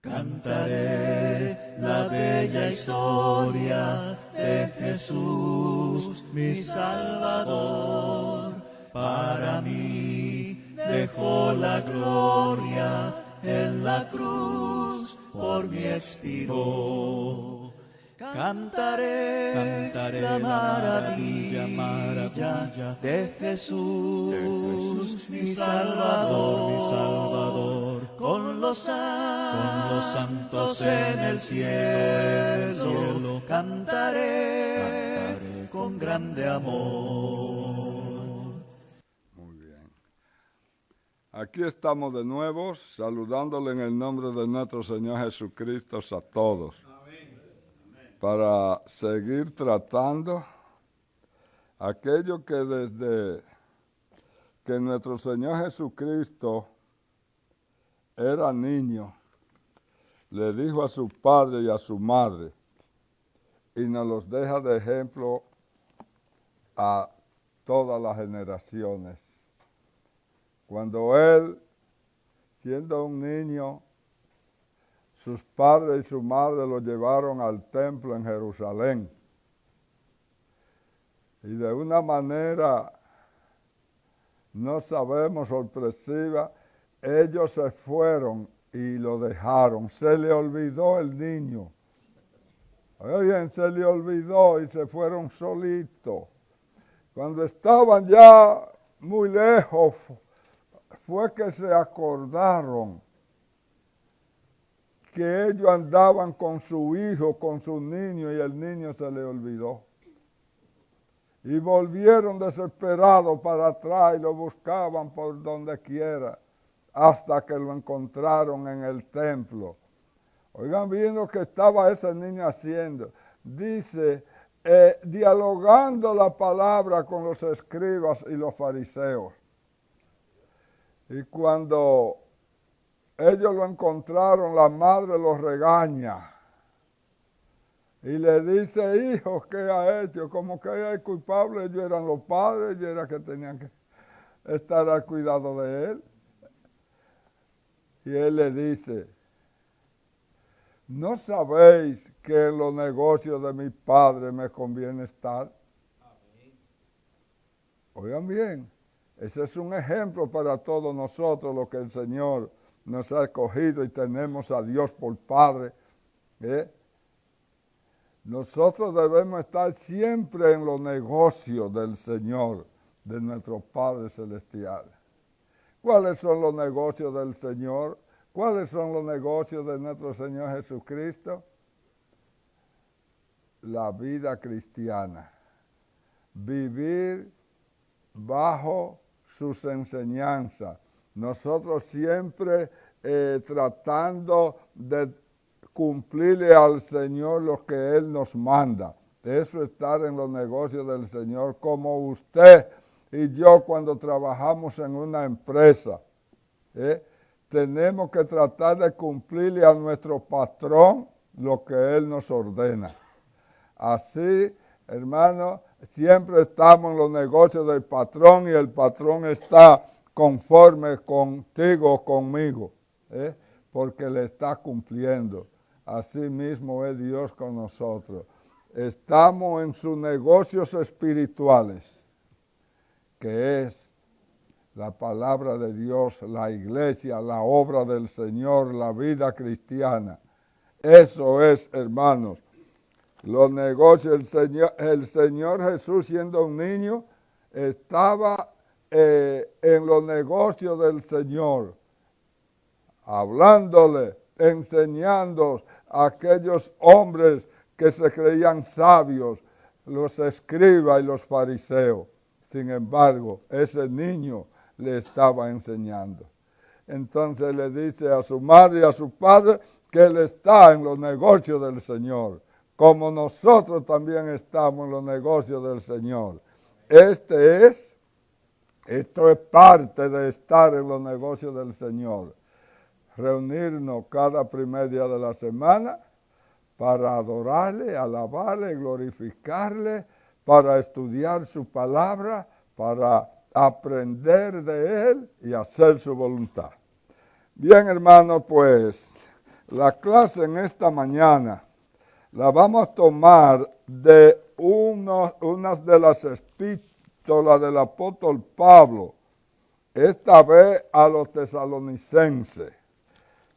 Cantaré la bella historia de Jesús, mi Salvador. Para mí dejó la gloria en la cruz, por mí expiró. Cantaré la maravilla de Jesús, mi Salvador. Con los santos en el cielo, cantaré con grande amor. Muy bien. Aquí estamos de nuevo, saludándole en el nombre de nuestro Señor Jesucristo a todos. Para seguir tratando aquello que desde que nuestro Señor Jesucristo era niño, le dijo a su padre y a su madre, y nos los deja de ejemplo a todas las generaciones. Cuando él, siendo un niño, sus padres y su madre lo llevaron al templo en Jerusalén. Y de una manera, no sabemos, sorpresiva, ellos se fueron y lo dejaron. Se le olvidó el niño. Oigan, se le olvidó y se fueron solitos. Cuando estaban ya muy lejos, fue que se acordaron que ellos andaban con su hijo, con su niño, y el niño se le olvidó. Y volvieron desesperados para atrás y lo buscaban por donde quiera, hasta que lo encontraron en el templo. Oigan bien lo que estaba ese niño haciendo. Dice, dialogando la palabra con los escribas y los fariseos. Y cuando ellos lo encontraron, la madre los regaña. Y le dice, hijo, ¿qué ha hecho? Como que ella es culpable, ellos eran los padres, ellos eran que tenían que estar al cuidado de él. Y él le dice, ¿no sabéis que en los negocios de mi padre me conviene estar? Oigan bien, ese es un ejemplo para todos nosotros, lo que el Señor nos ha escogido y tenemos a Dios por Padre. Nosotros debemos estar siempre en los negocios del Señor, de nuestro Padre Celestial. ¿Cuáles son los negocios del Señor? ¿Cuáles son los negocios de nuestro Señor Jesucristo? La vida cristiana. Vivir bajo sus enseñanzas. Nosotros siempre tratando de cumplirle al Señor lo que Él nos manda. Eso es estar en los negocios del Señor, como usted y yo cuando trabajamos en una empresa. Tenemos que tratar de cumplirle a nuestro patrón lo que Él nos ordena. Así, hermano, siempre estamos en los negocios del patrón y el patrón está conforme contigo, conmigo, porque le está cumpliendo. Así mismo es Dios con nosotros. Estamos en sus negocios espirituales, que es la palabra de Dios, la iglesia, la obra del Señor, la vida cristiana. Eso es, hermanos, los negocios. El Señor Jesús, siendo un niño, estaba en los negocios del Señor, hablándole, enseñando a aquellos hombres que se creían sabios, los escribas y los fariseos. Sin embargo, ese niño le estaba enseñando. Entonces le dice a su madre y a su padre que él está en los negocios del Señor, como nosotros también estamos en los negocios del Señor. Esto es parte de estar en los negocios del Señor. Reunirnos cada primer día de la semana para adorarle, alabarle, glorificarle, para estudiar su palabra, para aprender de él y hacer su voluntad. Bien, hermanos, pues La clase en esta mañana la vamos a tomar de unas de las epístolas del apóstol Pablo, esta vez a los tesalonicenses.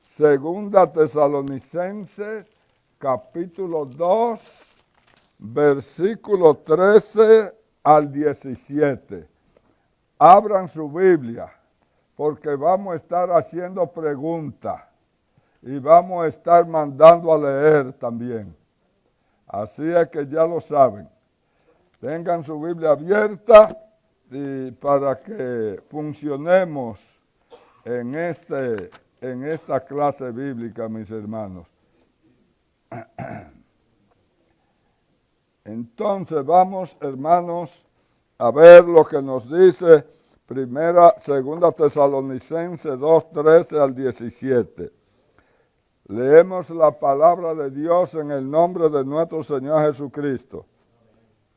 Segunda Tesalonicenses, capítulo 2, versículo 13 al 17. Abran su Biblia, porque vamos a estar haciendo preguntas y vamos a estar mandando a leer también. Así es que ya lo saben. Tengan su Biblia abierta y para que funcionemos en esta clase bíblica, mis hermanos. Entonces vamos, hermanos, a ver lo que nos dice Segunda Tesalonicenses 2, 13 al 17. Leemos la palabra de Dios en el nombre de nuestro Señor Jesucristo.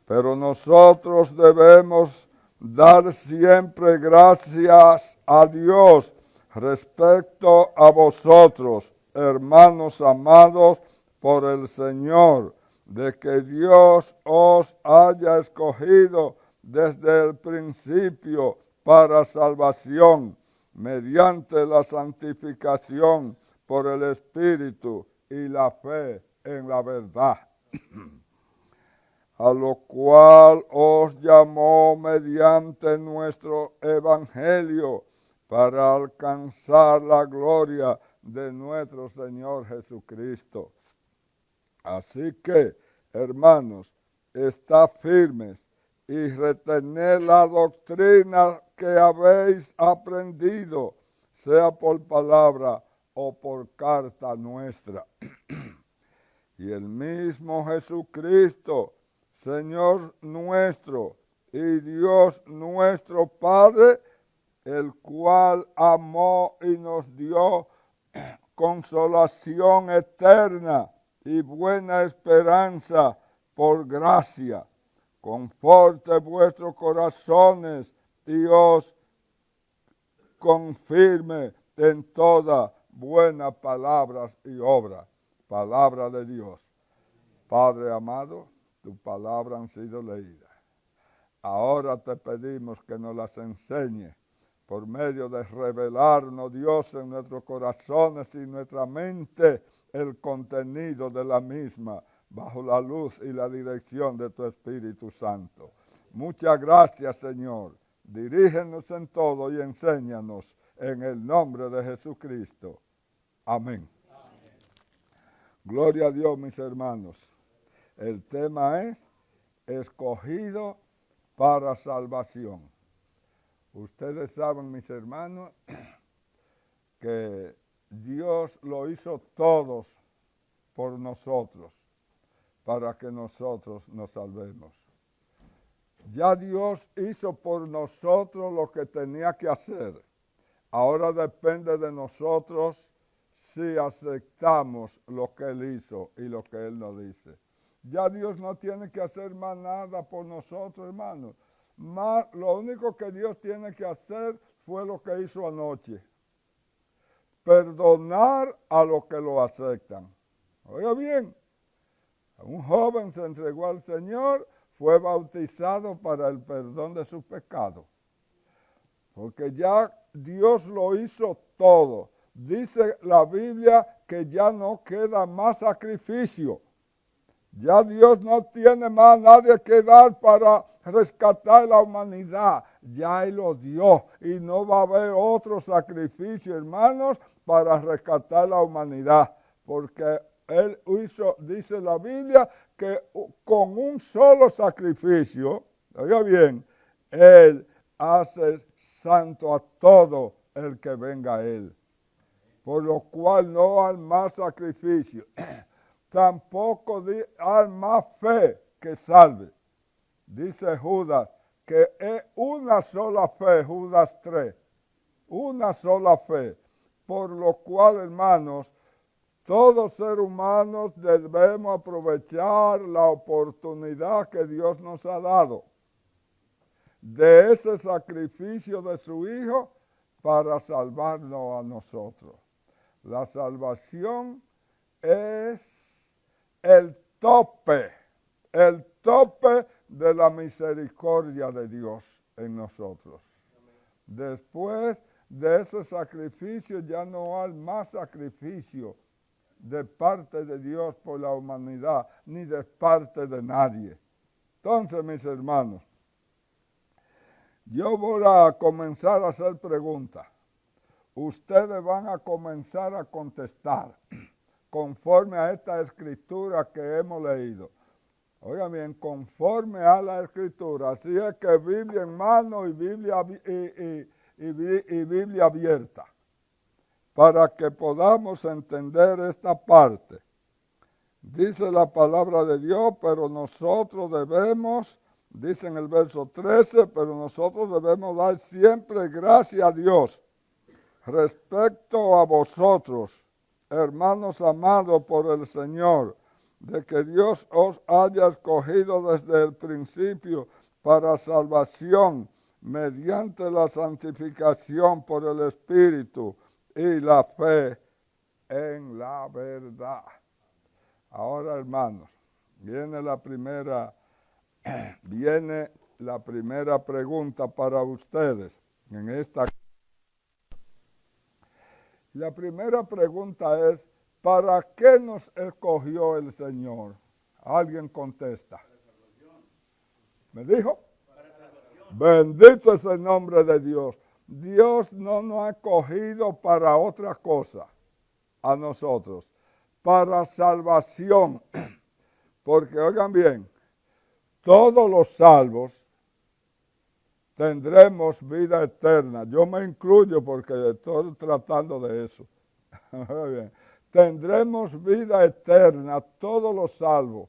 Pero nosotros debemos dar siempre gracias a Dios respecto a vosotros, hermanos amados por el Señor, de que Dios os haya escogido desde el principio para salvación, mediante la santificación por el Espíritu y la fe en la verdad. A lo cual os llamó mediante nuestro Evangelio para alcanzar la gloria de nuestro Señor Jesucristo. Así que, hermanos, estad firmes y retened la doctrina que habéis aprendido, sea por palabra o por carta nuestra. Y el mismo Jesucristo, Señor nuestro y Dios nuestro Padre, el cual amó y nos dio consolación eterna y buena esperanza por gracia, conforte vuestros corazones y os confirme en toda buenas palabras y obras. Palabra de Dios. Padre amado, tu palabra han sido leídas. Ahora te pedimos que nos las enseñes por medio de revelarnos, Dios, en nuestros corazones y nuestra mente el contenido de la misma, bajo la luz y la dirección de tu Espíritu Santo. Muchas gracias, Señor. Dirígenos en todo y enséñanos en el nombre de Jesucristo. Amén. Gloria a Dios, mis hermanos. El tema es escogido para salvación. Ustedes saben, mis hermanos, que Dios lo hizo todos por nosotros, para que nosotros nos salvemos. Ya Dios hizo por nosotros lo que tenía que hacer. Ahora depende de nosotros si aceptamos lo que Él hizo y lo que Él nos dice. Ya Dios no tiene que hacer más nada por nosotros, hermanos. Lo único que Dios tiene que hacer fue lo que hizo anoche. Perdonar a los que lo aceptan. Oiga bien, un joven se entregó al Señor, fue bautizado para el perdón de sus pecados. Porque ya Dios lo hizo todo. Dice la Biblia que ya no queda más sacrificio. Ya Dios no tiene más nadie que dar para rescatar la humanidad. Ya Él lo dio y no va a haber otro sacrificio, hermanos, para rescatar la humanidad. Porque Él hizo, dice la Biblia, que con un solo sacrificio, oiga bien, Él hace santo a todo el que venga a Él. Por lo cual no hay más sacrificio. Tampoco hay más fe que salve. Dice Judas que es una sola fe, Judas 3. Una sola fe. Por lo cual, hermanos, todos seres humanos debemos aprovechar la oportunidad que Dios nos ha dado de ese sacrificio de su Hijo para salvarnos a nosotros. La salvación es el tope de la misericordia de Dios en nosotros. Después de ese sacrificio ya no hay más sacrificio de parte de Dios por la humanidad, ni de parte de nadie. Entonces, mis hermanos, yo voy a comenzar a hacer preguntas. Ustedes van a comenzar a contestar conforme a esta escritura que hemos leído. Oigan bien, conforme a la escritura. Así es que Biblia en mano y Biblia abierta, para que podamos entender esta parte. Dice la palabra de Dios, pero nosotros debemos, dice en el verso 13, pero nosotros debemos dar siempre gracias a Dios respecto a vosotros, hermanos amados por el Señor, de que Dios os haya escogido desde el principio para salvación mediante la santificación por el Espíritu y la fe en la verdad. Ahora, hermanos, viene la primera pregunta para ustedes en esta. La primera pregunta es, ¿para qué nos escogió el Señor? Alguien contesta. ¿Me dijo? Bendito es el nombre de Dios. Dios no nos ha escogido para otra cosa a nosotros, para salvación. Porque oigan bien, todos los salvos tendremos vida eterna. Yo me incluyo porque estoy tratando de eso. Bien. Tendremos vida eterna, todos los salvos.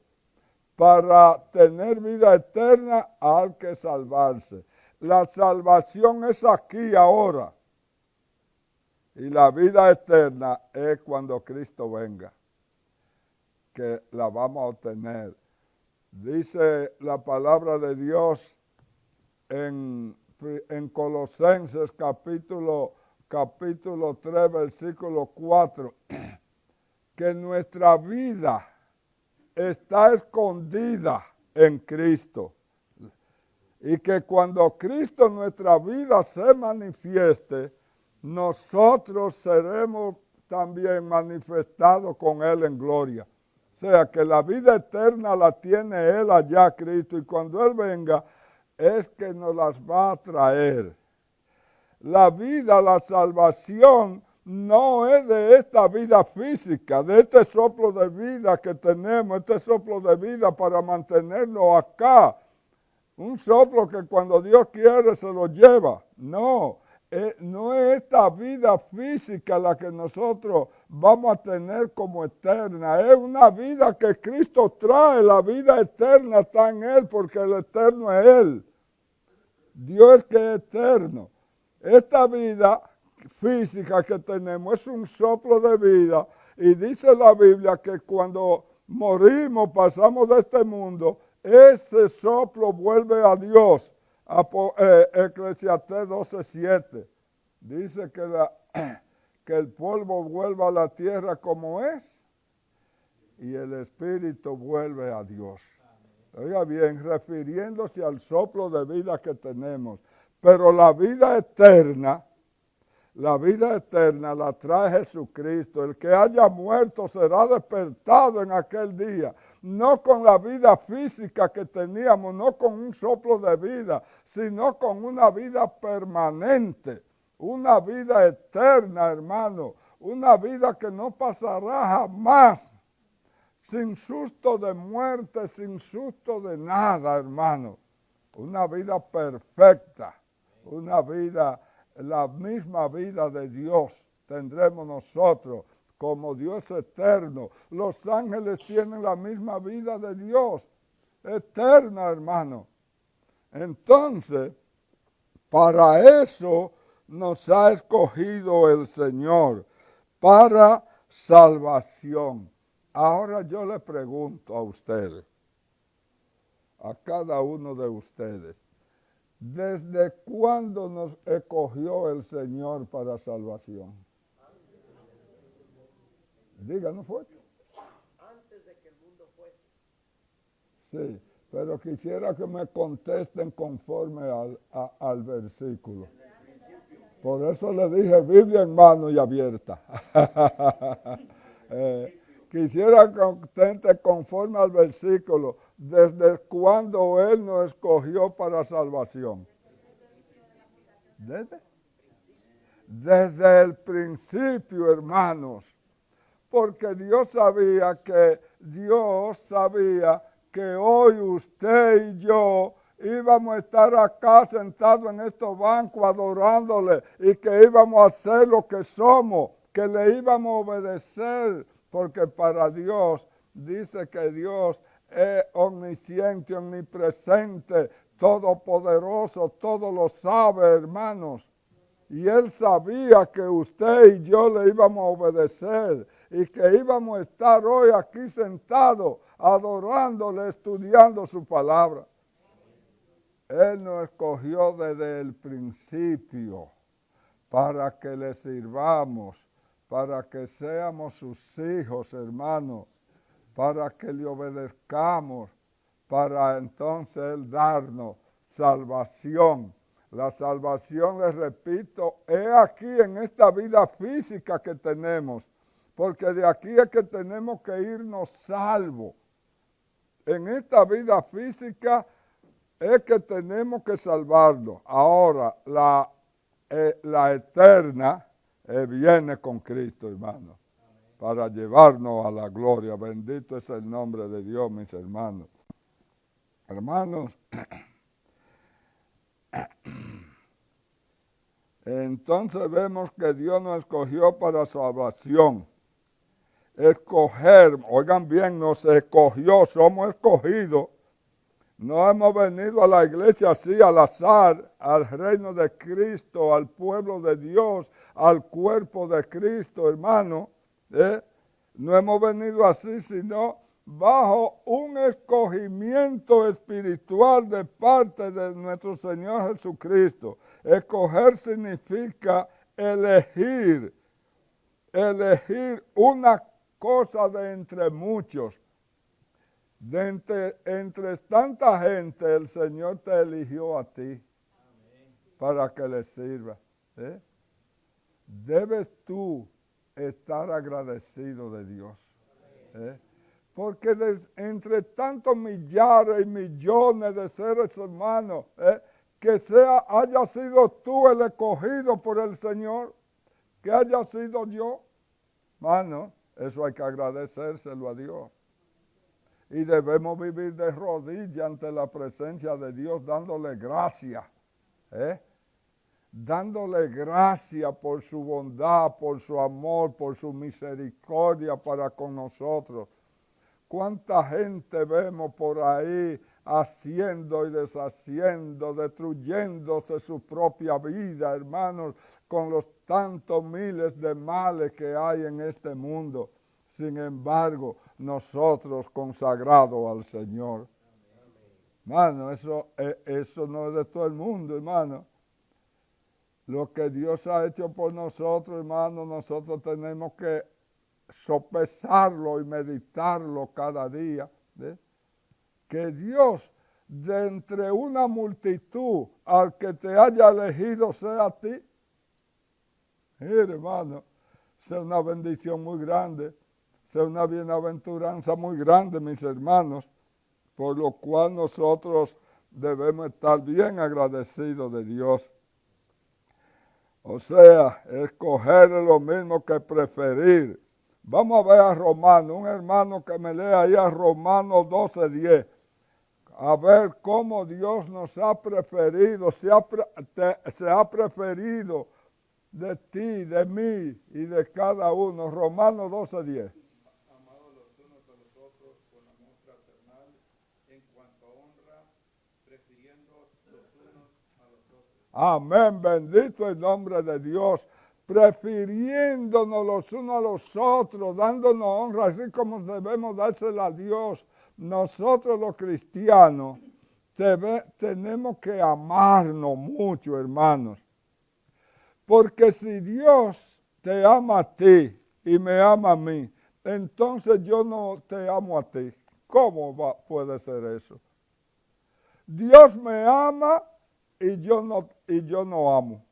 Para tener vida eterna hay que salvarse. La salvación es aquí ahora. Y la vida eterna es cuando Cristo venga, que la vamos a obtener. Dice la palabra de Dios en Colosenses capítulo 3, versículo 4, que nuestra vida está escondida en Cristo. Y que cuando Cristo en nuestra vida se manifieste, nosotros seremos también manifestados con Él en gloria. O sea, que la vida eterna la tiene Él allá, Cristo, y cuando Él venga, es que nos las va a traer. La vida, la salvación, no es de esta vida física, de este soplo de vida que tenemos, este soplo de vida para mantenernos acá. Un soplo que cuando Dios quiere se lo lleva. No, no es esta vida física la que nosotros vamos a tener como eterna. Es una vida que Cristo trae. La vida eterna está en Él porque el eterno es Él. Dios es que es eterno. Esta vida física que tenemos es un soplo de vida. Y dice la Biblia que cuando morimos, pasamos de este mundo, ese soplo vuelve a Dios. Eclesiastés 12:7. Dice que el polvo vuelve a la tierra como es y el espíritu vuelve a Dios. Oiga bien, refiriéndose al soplo de vida que tenemos. Pero la vida eterna la trae Jesucristo. El que haya muerto será despertado en aquel día. No con la vida física que teníamos, no con un soplo de vida, sino con una vida permanente, una vida eterna, hermano, una vida que no pasará jamás, sin susto de muerte, sin susto de nada, hermano. Una vida perfecta, una vida, la misma vida de Dios tendremos nosotros. Como Dios eterno, los ángeles tienen la misma vida de Dios, eterna, hermano. Entonces, para eso nos ha escogido el Señor, para salvación. Ahora yo le pregunto a ustedes, a cada uno de ustedes, ¿desde cuándo nos escogió el Señor para salvación? Díganos fuerte. Antes de que el mundo fuese. Sí, pero quisiera que me contesten conforme al versículo. Por eso le dije Biblia en mano y abierta. Quisiera que conteste conforme al versículo. ¿Desde cuándo Él nos escogió para salvación? Desde el principio, hermanos. Porque Dios sabía que hoy usted y yo íbamos a estar acá sentados en estos bancos adorándole y que íbamos a hacer lo que somos, que le íbamos a obedecer, porque para Dios, dice que Dios es omnisciente, omnipresente, todopoderoso, todo lo sabe, hermanos. Y Él sabía que usted y yo le íbamos a obedecer y que íbamos a estar hoy aquí sentados, adorándole, estudiando su palabra. Él nos escogió desde el principio para que le sirvamos, para que seamos sus hijos, hermanos, para que le obedezcamos, para entonces Él darnos salvación. La salvación, les repito, es aquí en esta vida física que tenemos, porque de aquí es que tenemos que irnos salvos. En esta vida física es que tenemos que salvarnos. Ahora, la eterna viene con Cristo, hermano, para llevarnos a la gloria. Bendito es el nombre de Dios, mis hermanos. Hermanos, entonces vemos que Dios nos escogió para salvación. Escoger, oigan bien, nos escogió, somos escogidos. No hemos venido a la iglesia así al azar, al reino de Cristo, al pueblo de Dios, al cuerpo de Cristo, hermano. No hemos venido así, sino bajo un escogimiento espiritual de parte de nuestro Señor Jesucristo. Escoger significa elegir una cosa de entre muchos. Entre tanta gente, el Señor te eligió a ti para que le sirva. Debes tú estar agradecido de Dios. Porque entre tantos millares y millones de seres humanos, que haya sido tú el escogido por el Señor, que haya sido yo, hermano, eso hay que agradecérselo a Dios. Y debemos vivir de rodillas ante la presencia de Dios, dándole gracias. Dándole gracias por su bondad, por su amor, por su misericordia para con nosotros. ¿Cuánta gente vemos por ahí haciendo y deshaciendo, destruyéndose su propia vida, hermanos, con los tantos miles de males que hay en este mundo? Sin embargo, nosotros consagrados al Señor. Hermano, eso no es de todo el mundo, hermano. Lo que Dios ha hecho por nosotros, hermano, nosotros tenemos que sopesarlo y meditarlo cada día. Que Dios, de entre una multitud, al que te haya elegido sea a ti. Mire, hermano, sea una bendición muy grande. Sea una bienaventuranza muy grande, mis hermanos, por lo cual nosotros debemos estar bien agradecidos de Dios. O sea, escoger es lo mismo que preferir. Vamos a ver a Romanos, un hermano que me lea ahí a Romanos 12:10. A ver cómo Dios nos ha preferido, se ha preferido de ti, de mí y de cada uno. Romanos 12:10. Amén, bendito el nombre de Dios, prefiriéndonos los unos a los otros, dándonos honra, así como debemos dársela a Dios. Nosotros los cristianos tenemos que amarnos mucho, hermanos, porque si Dios te ama a ti y me ama a mí, entonces yo no te amo a ti. ¿Cómo puede ser eso? Dios me ama y yo no amo.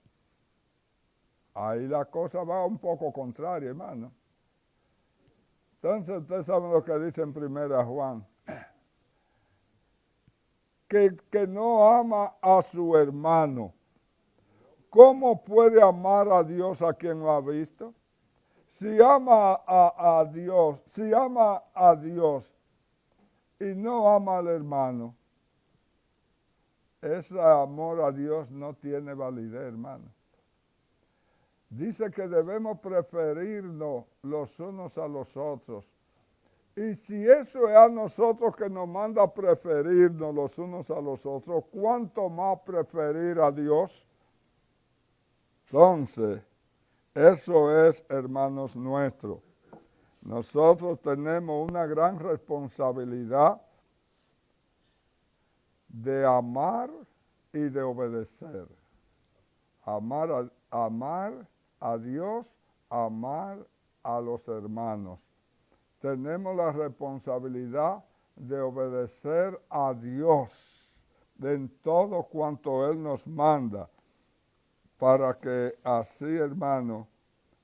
Ahí la cosa va un poco contraria, hermano. Entonces ustedes saben lo que dice en 1 Juan. Que no ama a su hermano. ¿Cómo puede amar a Dios a quien lo ha visto? Si ama a Dios y no ama al hermano, ese amor a Dios no tiene validez, hermano. Dice que debemos preferirnos los unos a los otros. Y si eso es a nosotros que nos manda a preferirnos los unos a los otros, ¿cuánto más preferir a Dios? Entonces, eso es, hermanos nuestros. Nosotros tenemos una gran responsabilidad de amar y de obedecer. Amar a Dios, amar a los hermanos. Tenemos la responsabilidad de obedecer a Dios en todo cuanto Él nos manda, para que así, hermano,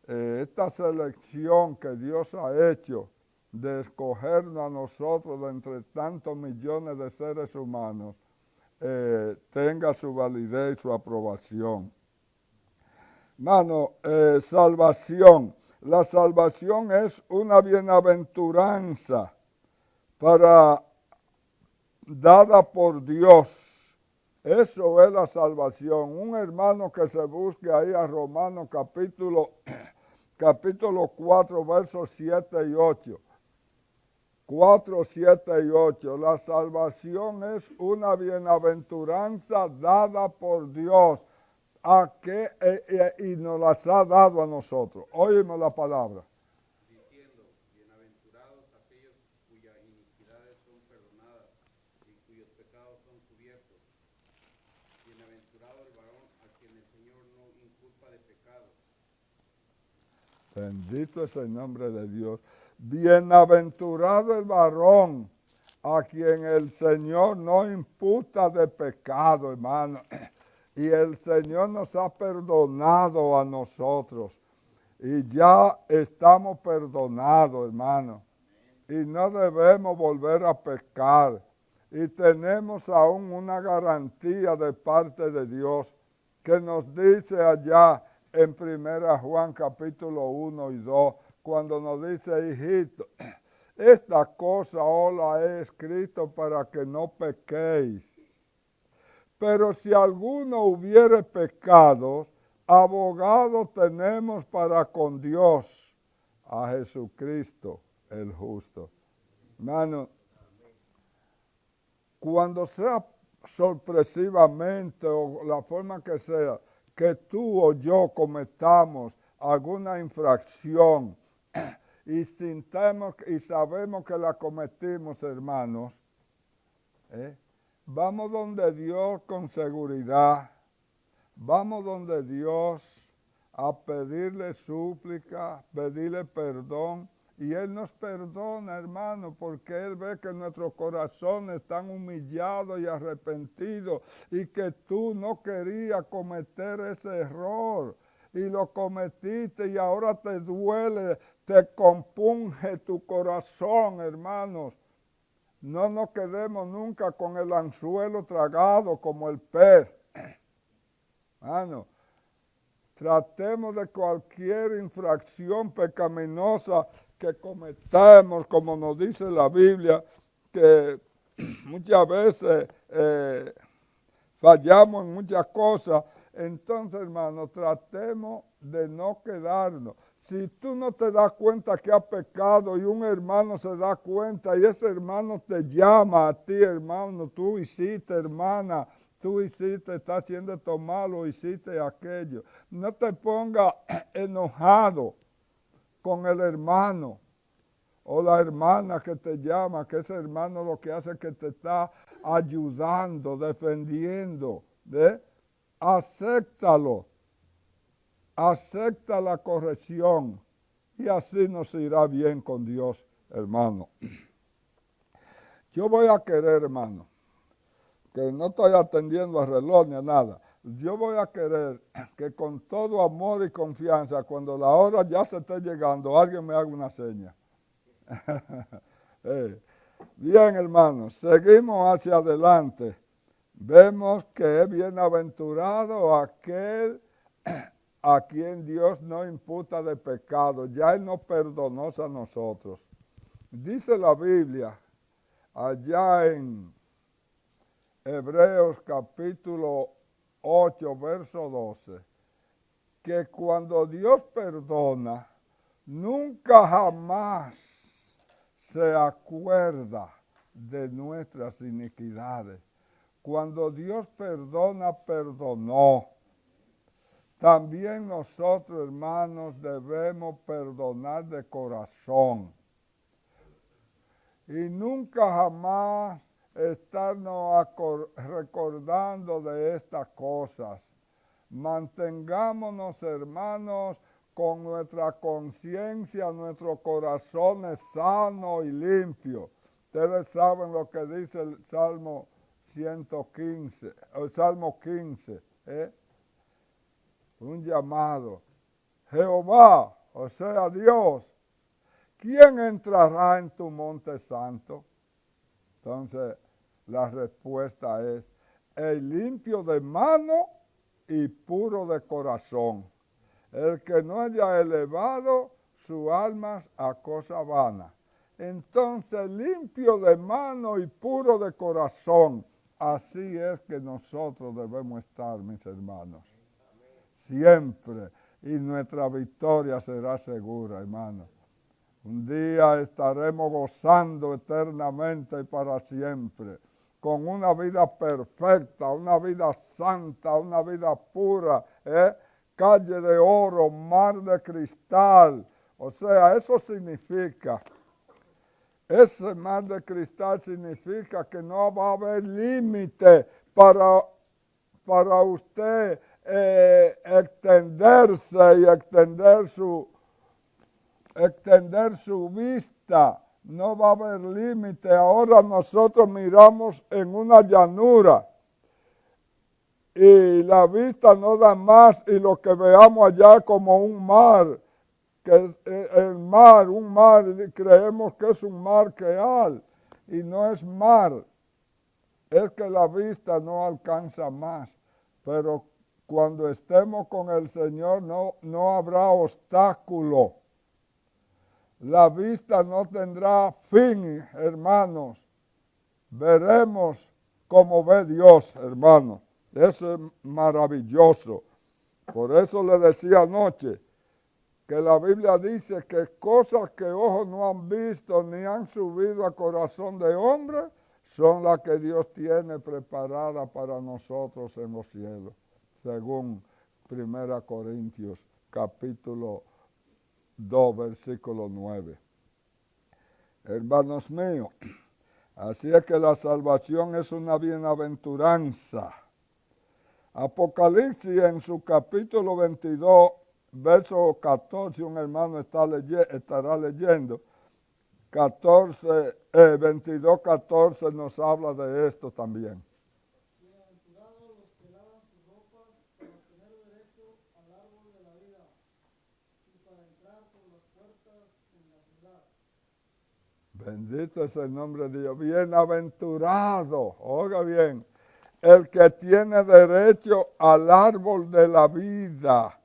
esta selección que Dios ha hecho de escogernos a nosotros de entre tantos millones de seres humanos, tenga su validez y su aprobación. Hermano, salvación. La salvación es una bienaventuranza dada por Dios. Eso es la salvación. Un hermano que se busque ahí a Romanos capítulo 4, versos 7 y 8. 4, 7 y 8. La salvación es una bienaventuranza dada por Dios y nos las ha dado a nosotros. Óyeme la palabra. Diciendo, bienaventurados aquellos cuyas iniquidades son perdonadas y cuyos pecados son cubiertos. Bienaventurado el varón a quien el Señor no inculpa de pecado. Bendito es el nombre de Dios. Bienaventurado el varón a quien el Señor no imputa de pecado, hermano. Y el Señor nos ha perdonado a nosotros. Y ya estamos perdonados, hermano. Y no debemos volver a pecar. Y tenemos aún una garantía de parte de Dios que nos dice allá en 1 Juan capítulo 1 y 2, cuando nos dice, hijito, esta cosa os la he escrito para que no pequéis. Pero si alguno hubiere pecado, abogado tenemos para con Dios, a Jesucristo el justo. Hermano, cuando sea sorpresivamente o la forma que sea, que tú o yo cometamos alguna infracción y sintamos y sabemos que la cometimos, hermanos, vamos donde Dios con seguridad, vamos donde Dios a pedirle súplica, pedirle perdón, y Él nos perdona, hermano, porque Él ve que nuestros corazones están humillados y arrepentidos, y que tú no querías cometer ese error, y lo cometiste, y ahora te duele, te compunge tu corazón, hermanos. No nos quedemos nunca con el anzuelo tragado como el pez. Hermano, tratemos de cualquier infracción pecaminosa que cometamos, como nos dice la Biblia, que muchas veces fallamos en muchas cosas. Entonces, hermano, tratemos de no quedarnos. Si tú no te das cuenta que has pecado y un hermano se da cuenta y ese hermano te llama a ti, hermano, tú hiciste, hermana, tú hiciste, estás haciendo esto malo, hiciste aquello. No te pongas enojado con el hermano o la hermana que te llama, que ese hermano lo que hace es que te está ayudando, defendiendo. Acéptalo. Acepta la corrección Y así nos irá bien con Dios, hermano. Yo voy a querer, hermano, que no estoy atendiendo al reloj ni a nada. Yo voy a querer que con todo amor y confianza, cuando la hora ya se esté llegando, alguien me haga una seña. Bien, hermanos, seguimos hacia adelante. Vemos que es bienaventurado aquel a quien Dios no imputa de pecado. Ya Él nos perdonó a nosotros. Dice la Biblia, allá en Hebreos capítulo 8, verso 12, que cuando Dios perdona, nunca jamás se acuerda de nuestras iniquidades. Cuando Dios perdona, perdonó. También nosotros, hermanos, debemos perdonar de corazón. Y nunca jamás estarnos recordando de estas cosas. Mantengámonos, hermanos, con nuestra conciencia, nuestros corazones sanos y limpios. Ustedes saben lo que dice el Salmo 115, el Salmo 15, un llamado. Jehová, o sea Dios, ¿quién entrará en tu monte santo? Entonces, la respuesta es, el limpio de mano y puro de corazón, el que no haya elevado sus almas a cosa vana. Entonces, limpio de mano y puro de corazón, así es que nosotros debemos estar, mis hermanos. Siempre. Y nuestra victoria será segura, hermanos. Un día estaremos gozando eternamente y para siempre, con una vida perfecta, una vida santa, una vida pura, calle de oro, mar de cristal. O sea, eso significa, ese mar de cristal significa que no va a haber límite para usted extenderse y extender su vista. No va a haber límite. Ahora nosotros miramos en una llanura y la vista no da más y lo que veamos allá como un mar, que el mar, un mar, creemos que es un mar real y no es mar. Es que la vista no alcanza más, pero cuando estemos con el Señor no habrá obstáculo. La vista no tendrá fin, hermanos. Veremos como ve Dios, hermanos. Eso es maravilloso. Por eso le decía anoche que la Biblia dice que cosas que ojos no han visto ni han subido a corazón de hombre son las que Dios tiene preparadas para nosotros en los cielos, según 1 Corintios capítulo 2, versículo 9. Hermanos míos, así es que la salvación es una bienaventuranza. Apocalipsis en su capítulo 22, verso 14, un hermano estará leyendo, 22, 14 nos habla de esto también. Bienaventurados los que lavan sus ropas para tener derecho al árbol de la vida y para entrar por las puertas en la ciudad. Bendito es el nombre de Dios. Bienaventurado, oiga bien, el que tiene derecho al árbol de la vida.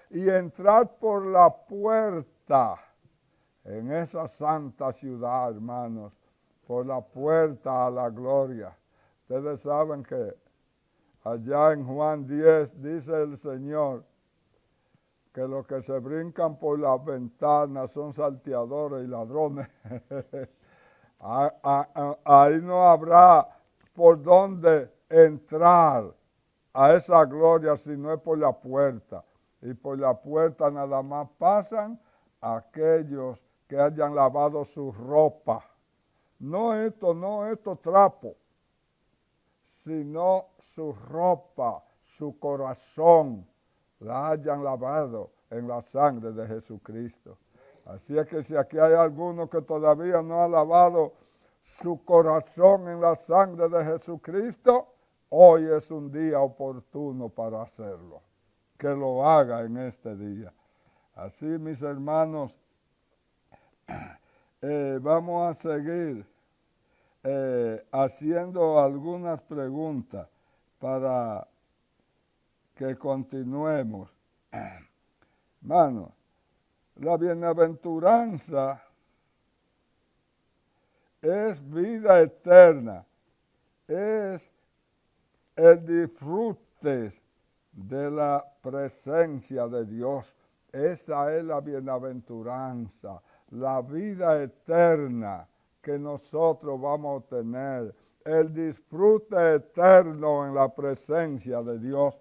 Y entrar por la puerta en esa santa ciudad, hermanos, por la puerta a la gloria. Ustedes saben que allá en Juan 10 dice el Señor que los que se brincan por las ventanas son salteadores y ladrones. Ahí no habrá por dónde entrar a esa gloria si no es por la puerta. Y por la puerta nada más pasan aquellos que hayan lavado su ropa. No estos trapos, sino su ropa, su corazón, la hayan lavado en la sangre de Jesucristo. Así es que si aquí hay alguno que todavía no ha lavado su corazón en la sangre de Jesucristo, hoy es un día oportuno para hacerlo. Que lo haga en este día. Así, mis hermanos, vamos a seguir haciendo algunas preguntas para que continuemos. Hermano, la bienaventuranza es vida eterna, es el disfrute de la presencia de Dios. Esa es la bienaventuranza, la vida eterna que nosotros vamos a tener, el disfrute eterno en la presencia de Dios.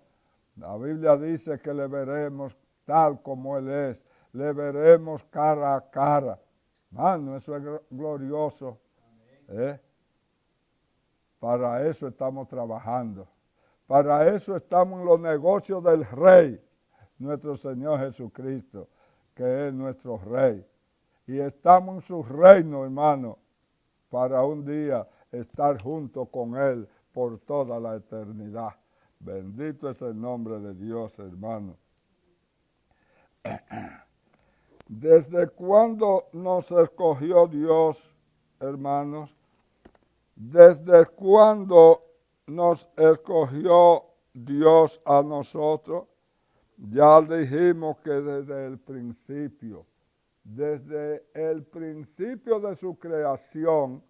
La Biblia dice que le veremos tal como Él es, le veremos cara a cara. Mano, eso es glorioso. Para eso estamos trabajando. Para eso estamos en los negocios del Rey, nuestro Señor Jesucristo, que es nuestro Rey. Y estamos en su reino, hermano, para un día estar junto con Él por toda la eternidad. Bendito es el nombre de Dios, hermano. ¿Desde cuándo nos escogió Dios, hermanos? ¿Desde cuándo nos escogió Dios a nosotros? Ya dijimos que desde el principio de su creación,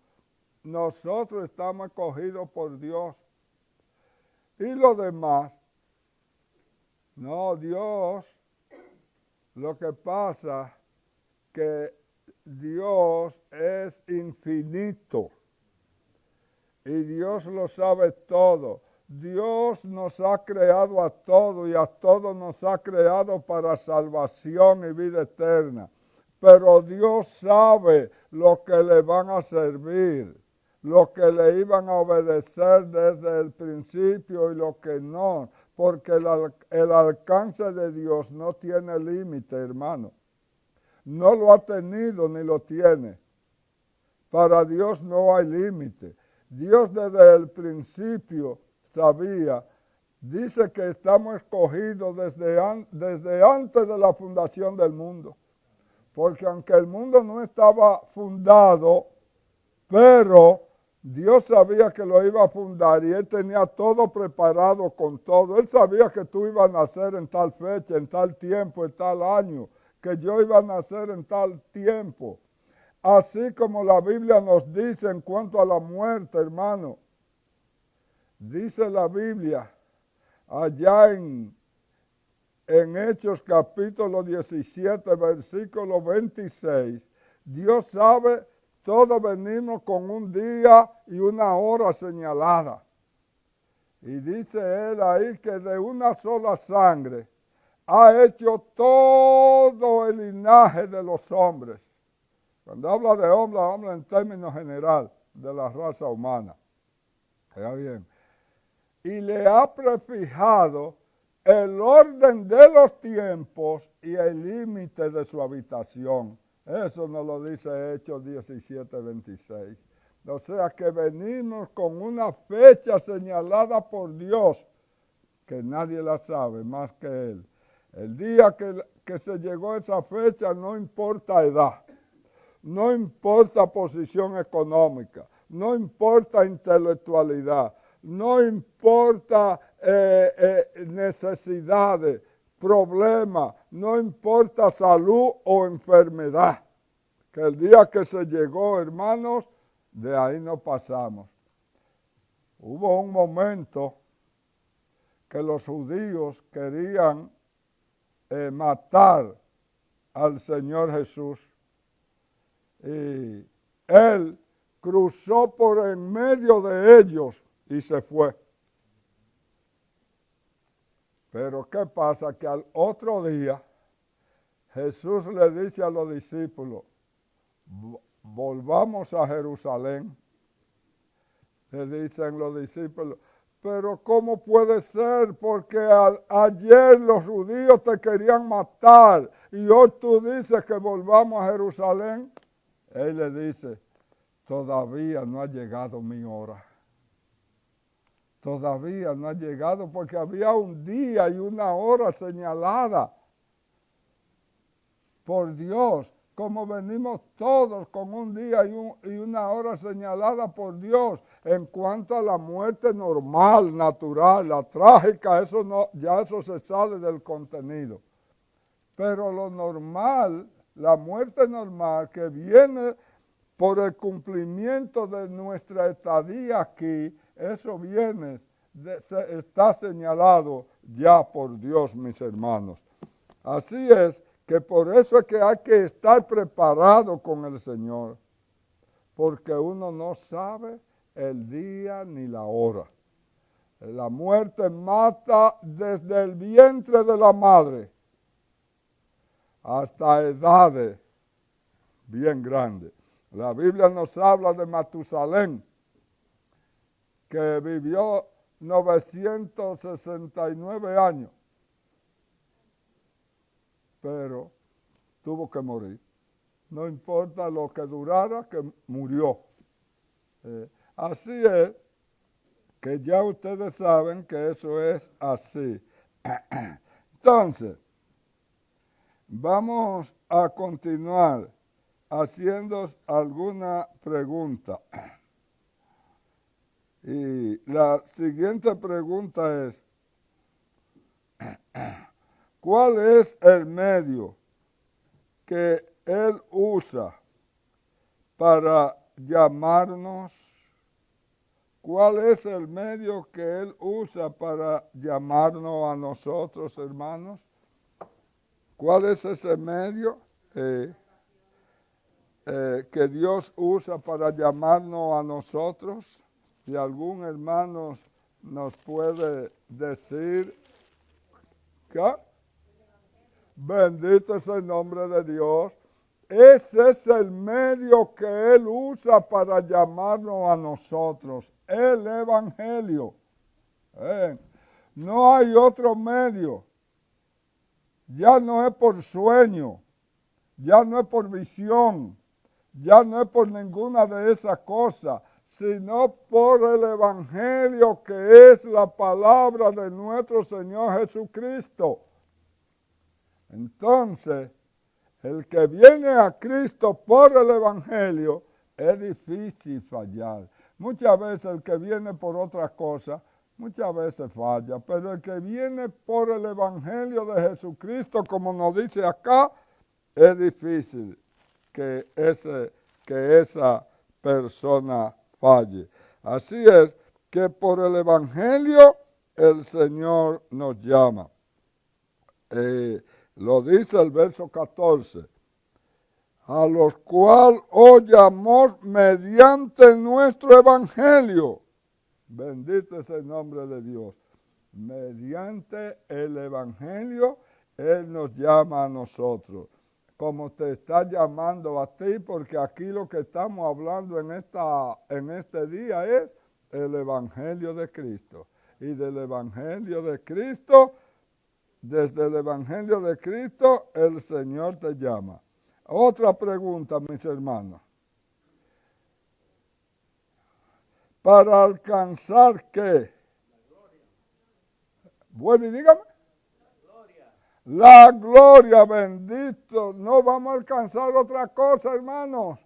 nosotros estamos escogidos por Dios. Y lo demás, no, Dios, lo que pasa que Dios es infinito y Dios lo sabe todo. Dios nos ha creado a todos y a todos nos ha creado para salvación y vida eterna. Pero Dios sabe lo que le van a servir, lo que le iban a obedecer desde el principio y lo que no, porque el alcance de Dios no tiene límite, hermano. No lo ha tenido ni lo tiene. Para Dios no hay límite. Dios desde el principio sabía, dice que estamos escogidos desde antes de la fundación del mundo. Porque aunque el mundo no estaba fundado, pero Dios sabía que lo iba a fundar y Él tenía todo preparado con todo. Él sabía que tú ibas a nacer en tal fecha, en tal tiempo, en tal año, que yo iba a nacer en tal tiempo. Así como la Biblia nos dice en cuanto a la muerte, hermano. Dice la Biblia allá en Hechos capítulo 17, versículo 26. Dios sabe, todos venimos con un día y una hora señalada. Y dice Él ahí que de una sola sangre ha hecho todo el linaje de los hombres. Cuando habla de hombre, habla en términos general de la raza humana. Está bien. Y le ha prefijado el orden de los tiempos y el límite de su habitación. Eso nos lo dice Hechos 17, 26. O sea que venimos con una fecha señalada por Dios, que nadie la sabe más que Él. El día que se llegó a esa fecha no importa edad, no importa posición económica, no importa intelectualidad, no importa necesidades, problemas, no importa salud o enfermedad. Que el día que se llegó, hermanos, de ahí no pasamos. Hubo un momento que los judíos querían matar al Señor Jesús. Y Él cruzó por en medio de ellos y se fue. Pero ¿qué pasa? Que al otro día Jesús le dice a los discípulos, volvamos a Jerusalén. Le dicen los discípulos, pero ¿cómo puede ser? Porque ayer los judíos te querían matar y hoy tú dices que volvamos a Jerusalén. Él le dice, todavía no ha llegado mi hora. Todavía no ha llegado porque había un día y una hora señalada por Dios, como venimos todos con un día y una hora señalada por Dios. En cuanto a la muerte normal, natural, la trágica, eso no, ya eso se sale del contenido. Pero lo normal, la muerte normal que viene por el cumplimiento de nuestra estadía aquí, eso viene, está señalado ya por Dios, mis hermanos. Así es que por eso es que hay que estar preparado con el Señor, porque uno no sabe el día ni la hora. La muerte mata desde el vientre de la madre hasta edades bien grandes. La Biblia nos habla de Matusalén, que vivió 969 años, pero tuvo que morir. No importa lo que durara, que murió. Así es que ya ustedes saben que eso es así. Entonces, vamos a continuar haciendo alguna pregunta. Y la siguiente pregunta es, ¿cuál es el medio que Él usa para llamarnos? ¿Cuál es el medio que Él usa para llamarnos a nosotros, hermanos? ¿Cuál es ese medio que Dios usa para llamarnos a nosotros? Si algún hermano nos puede decir, ¿qué? Bendito es el nombre de Dios. Ese es el medio que Él usa para llamarnos a nosotros, el Evangelio. No hay otro medio. Ya no es por sueño, ya no es por visión, ya no es por ninguna de esas cosas, sino por el Evangelio que es la palabra de nuestro Señor Jesucristo. Entonces, el que viene a Cristo por el Evangelio es difícil fallar. Muchas veces el que viene por otra cosa, muchas veces falla, pero el que viene por el Evangelio de Jesucristo, como nos dice acá, es difícil que esa persona falle. Así es que por el Evangelio el Señor nos llama. Lo dice el verso 14. A los cuales os llamó mediante nuestro Evangelio. Bendito es el nombre de Dios. Mediante el Evangelio, Él nos llama a nosotros. Como te está llamando a ti, porque aquí lo que estamos hablando en este día es el Evangelio de Cristo. Y del Evangelio de Cristo, desde el Evangelio de Cristo, el Señor te llama. Otra pregunta, mis hermanos. ¿Para alcanzar qué? Bueno, y dígame. La gloria, bendito. No vamos a alcanzar otra cosa, hermanos.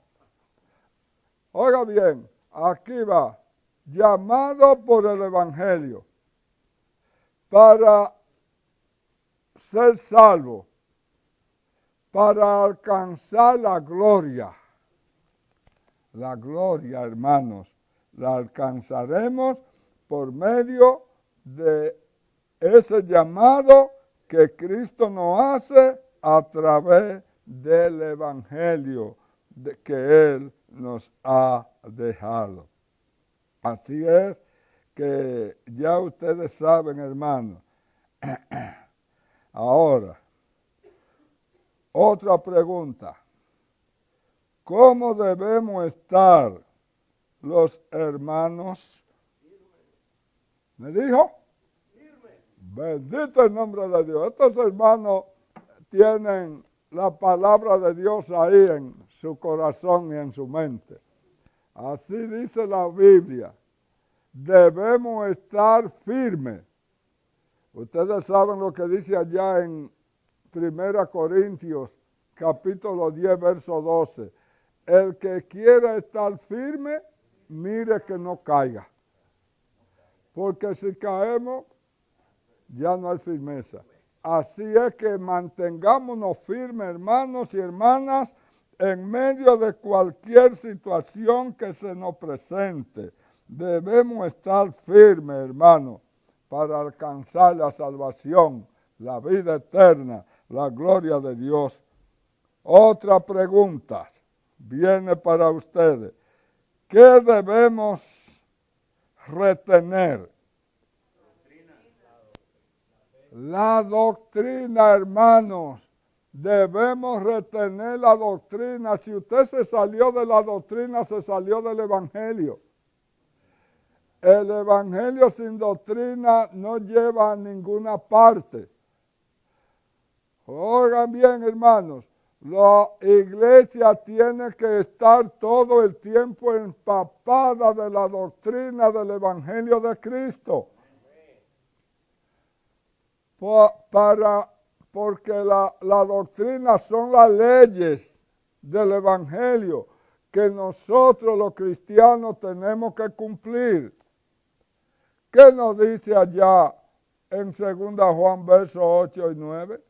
Oiga bien, aquí va. Llamado por el Evangelio para ser salvo, para alcanzar la gloria. La gloria, hermanos, la alcanzaremos por medio de ese llamado que Cristo nos hace a través del Evangelio que Él nos ha dejado. Así es que ya ustedes saben, hermanos. Ahora, otra pregunta. ¿Cómo debemos estar los hermanos ¿Me dijo? Bendito el nombre de Dios. Estos hermanos tienen la palabra de Dios ahí en su corazón y en su mente. Así dice la Biblia. Debemos estar firmes. Ustedes saben lo que dice allá en 1 Corintios, capítulo 10, verso 12. El que quiera estar firme, mire que no caiga. Porque si caemos, ya no hay firmeza. Así es que mantengámonos firmes, hermanos y hermanas, en medio de cualquier situación que se nos presente. Debemos estar firmes, hermanos, para alcanzar la salvación, la vida eterna, la gloria de Dios. Otra pregunta viene para ustedes. ¿Qué debemos retener? La doctrina, hermanos. Debemos retener la doctrina. Si usted se salió de la doctrina, se salió del evangelio. El evangelio sin doctrina no lleva a ninguna parte. Oigan bien, hermanos, la iglesia tiene que estar todo el tiempo empapada de la doctrina del evangelio de Cristo. Porque la doctrina son las leyes del evangelio que nosotros los cristianos tenemos que cumplir. ¿Qué nos dice allá en 2 Juan versos 8 y 9?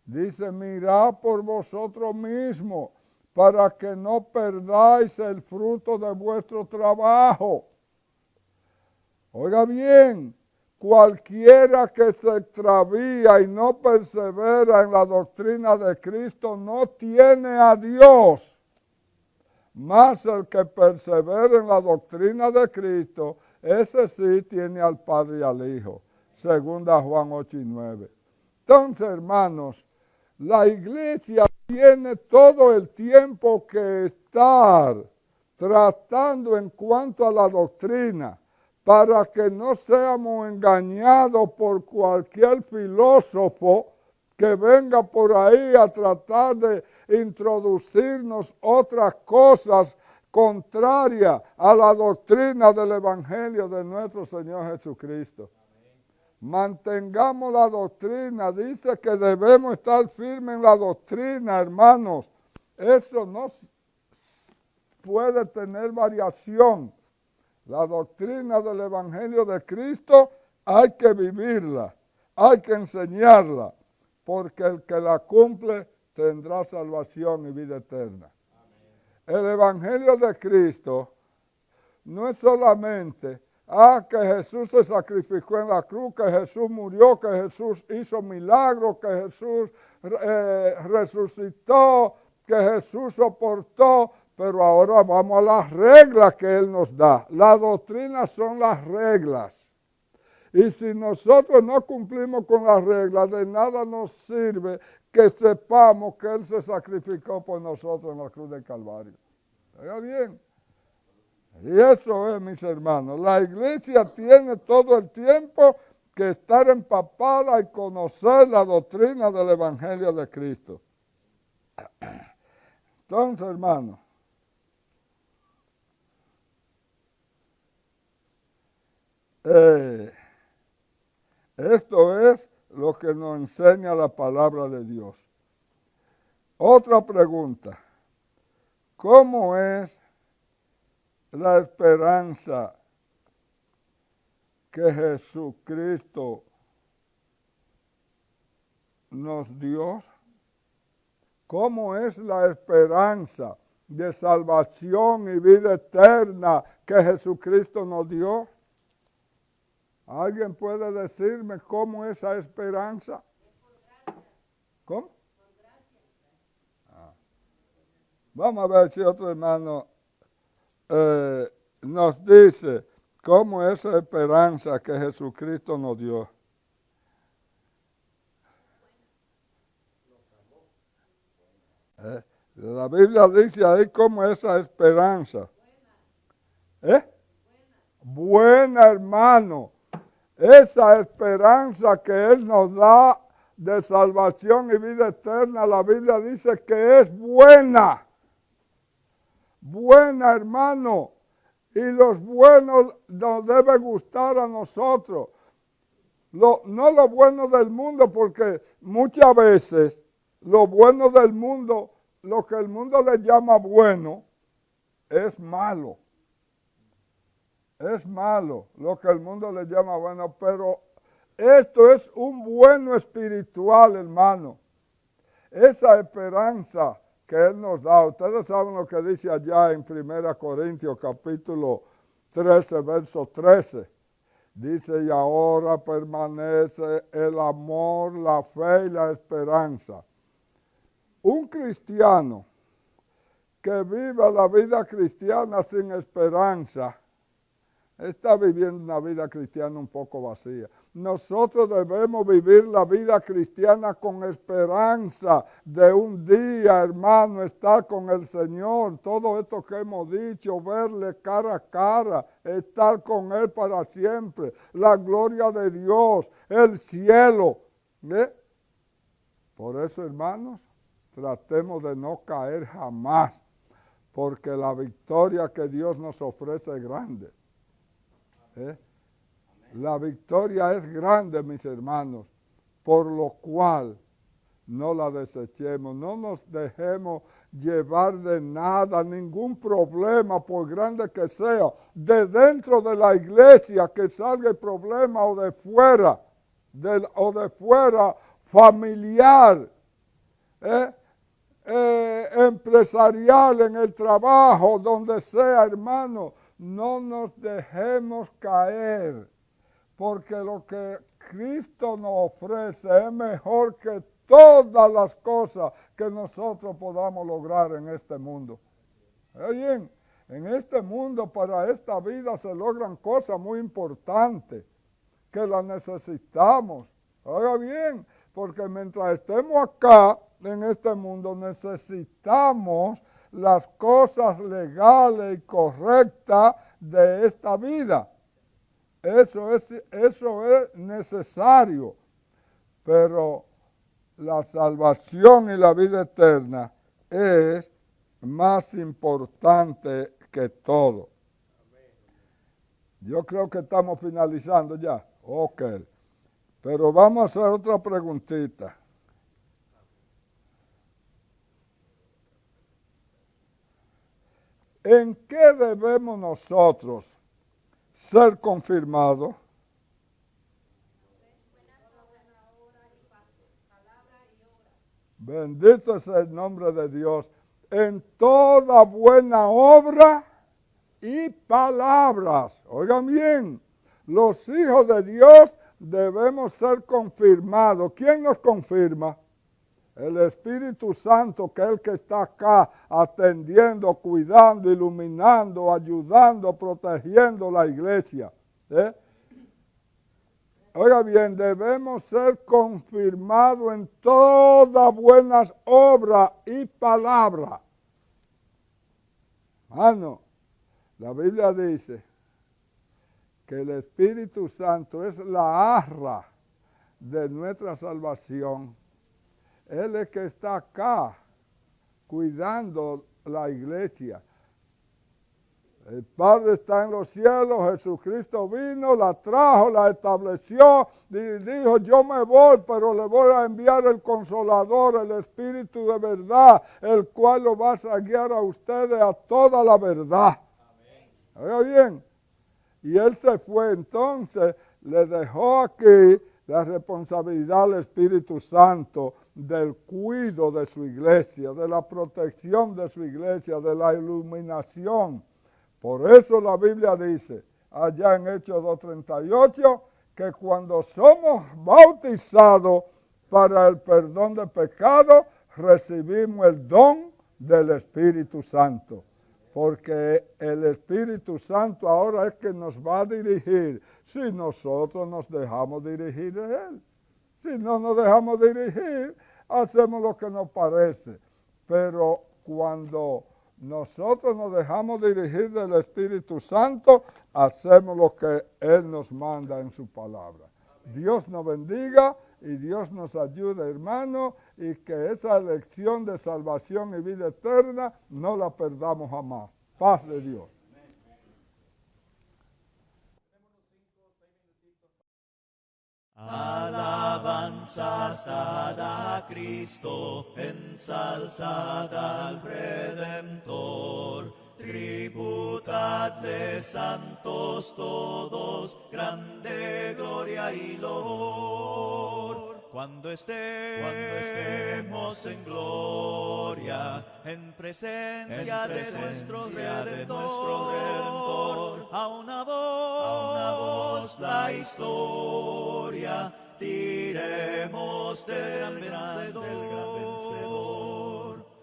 Dice, mirad por vosotros mismos para que no perdáis el fruto de vuestro trabajo. Oiga bien, cualquiera que se extravía y no persevera en la doctrina de Cristo no tiene a Dios. Mas el que persevera en la doctrina de Cristo, ese sí tiene al Padre y al Hijo. 2 Juan 8 y 9. Entonces, hermanos, la iglesia tiene todo el tiempo que estar tratando en cuanto a la doctrina, para que no seamos engañados por cualquier filósofo que venga por ahí a tratar de introducirnos otras cosas contrarias a la doctrina del Evangelio de nuestro Señor Jesucristo. Mantengamos la doctrina. Dice que debemos estar firmes en la doctrina, hermanos. Eso no puede tener variación. La doctrina del Evangelio de Cristo hay que vivirla, hay que enseñarla, porque el que la cumple tendrá salvación y vida eterna. El Evangelio de Cristo no es solamente que Jesús se sacrificó en la cruz, que Jesús murió, que Jesús hizo milagros, que Jesús resucitó, que Jesús soportó, pero ahora vamos a las reglas que Él nos da. La doctrina son las reglas. Y si nosotros no cumplimos con las reglas, de nada nos sirve que sepamos que Él se sacrificó por nosotros en la cruz del Calvario. ¿Está bien? Y eso es, mis hermanos. La iglesia tiene todo el tiempo que estar empapada y conocer la doctrina del Evangelio de Cristo. Entonces, hermanos, esto es lo que nos enseña la palabra de Dios. Otra pregunta. ¿Cómo es la esperanza que Jesucristo nos dio? ¿Cómo es la esperanza de salvación y vida eterna que Jesucristo nos dio? ¿Alguien puede decirme cómo es esa esperanza? ¿Cómo? Vamos a ver si otro hermano nos dice cómo es esa esperanza que Jesucristo nos dio. La Biblia dice ahí cómo es esa esperanza. Buena, hermano. esa esperanza que Él nos da de salvación y vida eterna, la Biblia dice que es buena. Buena, hermano. Y los buenos nos debe gustar a nosotros. No lo bueno del mundo, porque muchas veces lo bueno del mundo, lo que el mundo le llama bueno, es malo. Es malo lo que el mundo le llama bueno, pero esto es un bueno espiritual, hermano. Esa esperanza que Él nos da. Ustedes saben lo que dice allá en 1 Corintios capítulo 13, verso 13. Dice, y ahora permanece el amor, la fe y la esperanza. Un cristiano que viva la vida cristiana sin esperanza, está viviendo una vida cristiana un poco vacía. Nosotros debemos vivir la vida cristiana con esperanza de un día, hermano, estar con el Señor. Todo esto que hemos dicho, verle cara a cara, estar con Él para siempre. La gloria de Dios, el cielo. ¿Ve? Por eso, hermanos, tratemos de no caer jamás, porque la victoria que Dios nos ofrece es grande. La victoria es grande, mis hermanos, por lo cual no la desechemos, no nos dejemos llevar de nada, ningún problema, por grande que sea, de dentro de la iglesia, que salga el problema, o de fuera familiar, empresarial, en el trabajo, donde sea, hermano. No nos dejemos caer, porque lo que Cristo nos ofrece es mejor que todas las cosas que nosotros podamos lograr en este mundo. Bien, en este mundo, para esta vida, se logran cosas muy importantes que las necesitamos. Oiga bien, porque mientras estemos acá en este mundo, necesitamos las cosas legales y correctas de esta vida. Eso es necesario. Pero la salvación y la vida eterna es más importante que todo. Yo creo que estamos finalizando ya. Ok. Pero vamos a hacer otra preguntita. ¿En qué debemos nosotros ser confirmados? Bendito es el nombre de Dios. En toda buena obra y palabras. Oigan bien, los hijos de Dios debemos ser confirmados. ¿Quién nos confirma? El Espíritu Santo, que es el que está acá atendiendo, cuidando, iluminando, ayudando, protegiendo la iglesia. Oiga bien, debemos ser confirmados en todas buenas obras y palabras. Hermano, la Biblia dice que el Espíritu Santo es la arra de nuestra salvación. Él es que está acá cuidando la iglesia. El Padre está en los cielos, Jesucristo vino, la trajo, la estableció, y dijo, yo me voy, pero le voy a enviar el Consolador, el Espíritu de verdad, el cual lo va a guiar a ustedes a toda la verdad. Oiga bien, y Él se fue, entonces le dejó aquí la responsabilidad al Espíritu Santo del cuidado de su iglesia, de la protección de su iglesia, de la iluminación. Por eso la Biblia dice, allá en Hechos 2:38, que cuando somos bautizados para el perdón de pecados, recibimos el don del Espíritu Santo. Porque el Espíritu Santo ahora es que nos va a dirigir si nosotros nos dejamos dirigir de Él. Si no nos dejamos dirigir, hacemos lo que nos parece. Pero cuando nosotros nos dejamos dirigir del Espíritu Santo, hacemos lo que Él nos manda en su palabra. Dios nos bendiga y Dios nos ayude, hermano, y que esa elección de salvación y vida eterna no la perdamos jamás. Paz de Dios. Alabanzas dad a Cristo, ensalzad al Redentor, tributadle santos todos, grande gloria y loor. Cuando estemos en gloria, en presencia de nuestro Redentor, a una voz la historia